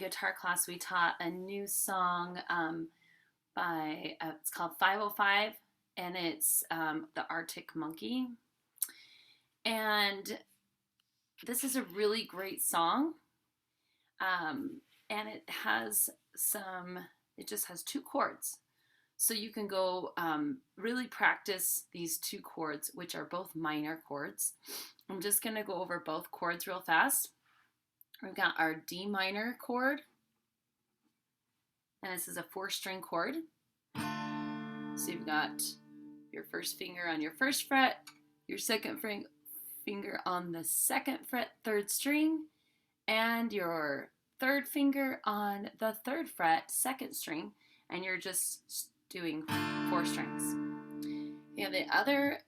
guitar class, we taught a new song by, it's called 505, and it's the Arctic Monkey. And this is a really great song. And it just has 2 chords. So you can go really practice these 2 chords, which are both minor chords. I'm just going to go over both chords real fast. We've got our D minor chord, and this is a 4-string chord. So you've got your first finger on your 1st fret, your second finger on the 2nd fret, 3rd string, and your 3rd finger on the 3rd fret, 2nd string, and you're just doing 4 strings. Yeah, the other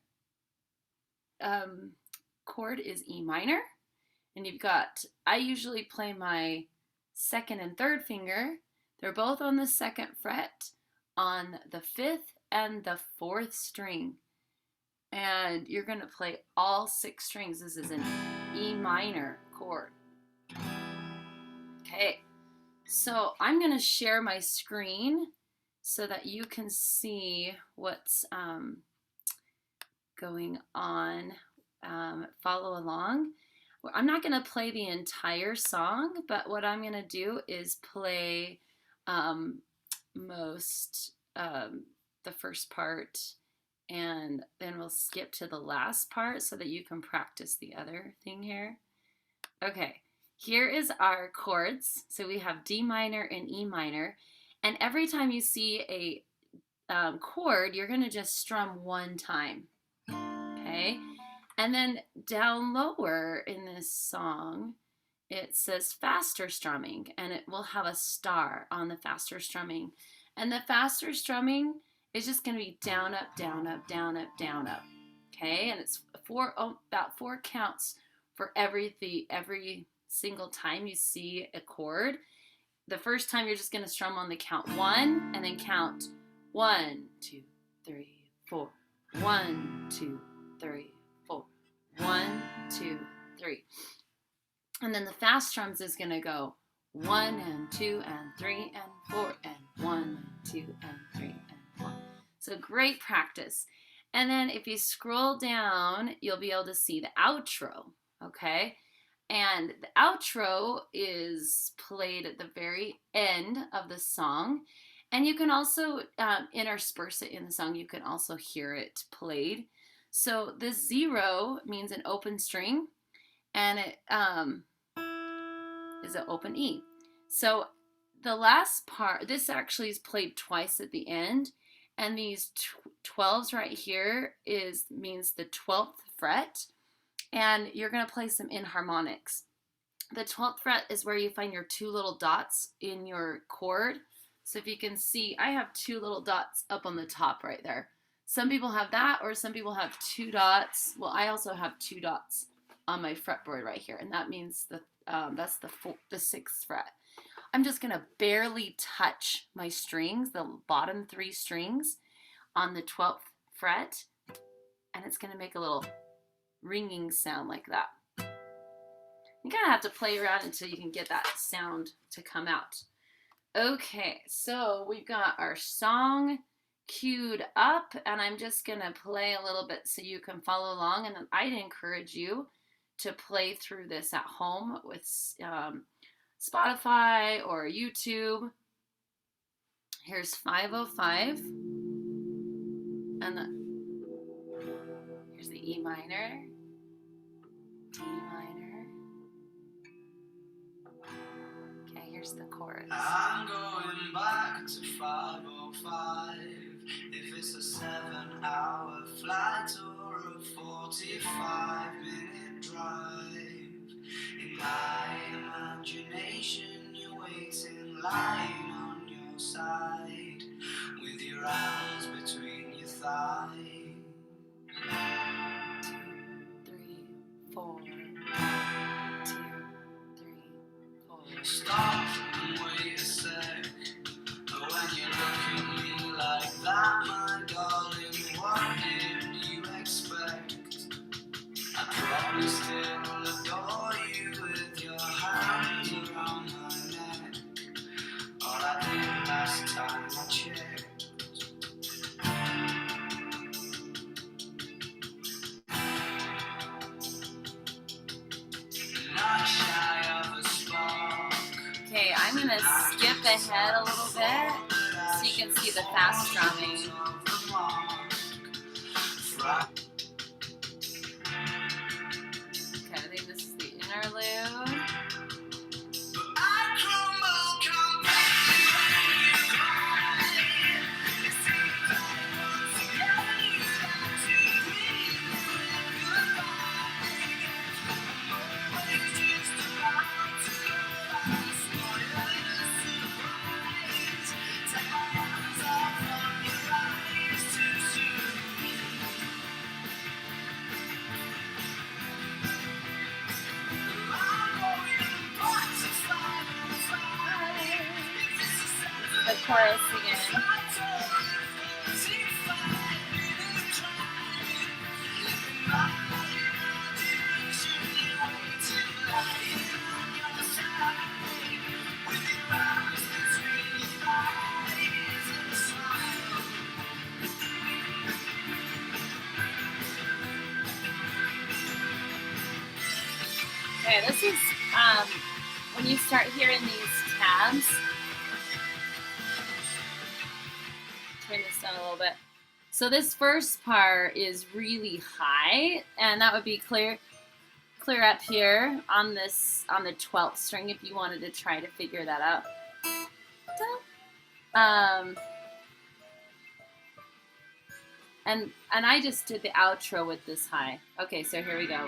chord is E minor, and you've got, I usually play my 2nd and 3rd finger. They're both on the 2nd fret, on the 5th and the 4th string, and you're going to play all 6 strings. This is an E minor chord. Okay, so I'm going to share my screen so that you can see what's going on. Follow along. I'm not going to play the entire song, but what I'm going to do is play the first part, and then we'll skip to the last part so that you can practice the other thing here. Okay, here is our chords. So we have D minor and E minor, and every time you see a chord, you're going to just strum 1 time. Okay, and then down lower in this song, it says faster strumming, and it will have a star on the faster strumming. And the faster strumming is just going to be down, up, down, up, down, up, down, up. Okay, and it's about 4 counts for every single time you see a chord. The first time you're just going to strum on the count 1, and then count 1, 2, 3, 4. 1, 2, 3, 4. 1, 2, 3. And then the fast strums is going to go 1 and 2 and 3 and 4 and 1 and 2 and 3 and 4. So great practice. And then if you scroll down, you'll be able to see the outro, okay? And the outro is played at the very end of the song. And you can also intersperse it in the song. You can also hear it played. So this 0 means an open string, and it is an open E. So the last part, this actually is played twice at the end, and these 12s right here means the 12th fret, and you're going to play some in harmonics. The 12th fret is where you find your 2 little dots in your chord. So if you can see, I have 2 little dots up on the top right there. Some people have that, or some people have 2 dots. Well, I also have 2 dots on my fretboard right here, and that means that's the 6th fret. I'm just going to barely touch my strings, the bottom 3 strings on the 12th fret, and it's going to make a little ringing sound like that. You kind of have to play around until you can get that sound to come out. Okay, so we've got our song queued up, and I'm just going to play a little bit so you can follow along, and I'd encourage you to play through this at home with Spotify or YouTube. Here's 505, and here's the E minor, D minor. Okay, here's the chorus. I'm going back to 505. If it's a 7-hour flight or a 45-minute drive, in my imagination you're waiting, lying on your side, with your hands between your thighs. 2, 3, 4. 2, 3, 4. Stop and wait a sec. When you look at me like that, my darling, what did you expect? I promised it will adore you with your hands around my neck. I'm going to skip ahead a little bit so you can see the fast strumming. Okay, I think this is the interlude. The chorus again. Okay, this is when you start hearing these tabs. Turn this down a little bit. So this first part is really high, and that would be clear up here on the 12th string if you wanted to try to figure that out. And I just did the outro with this high. Okay, so here we go.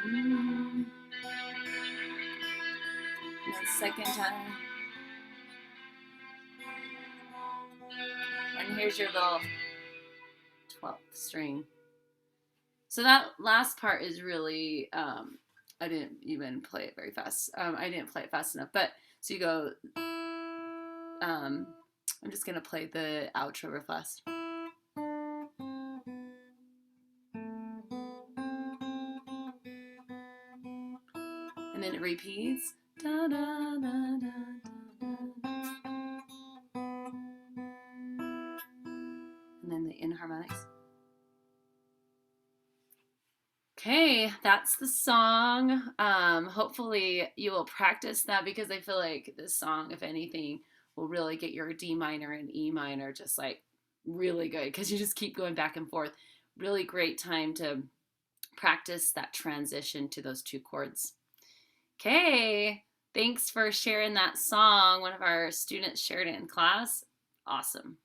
And the second time. And here's your little 12th string. So that last part is really, I didn't even play it very fast. I didn't play it fast enough. But so you go, I'm just going to play the outro real fast. And then it repeats. Da, da, da, da, da. And then the in harmonics. Okay, that's the song. Hopefully you will practice that because I feel like this song, if anything, will really get your D minor and E minor just like really good because you just keep going back and forth. Really great time to practice that transition to those two chords. Okay, thanks for sharing that song. One of our students shared it in class. Awesome.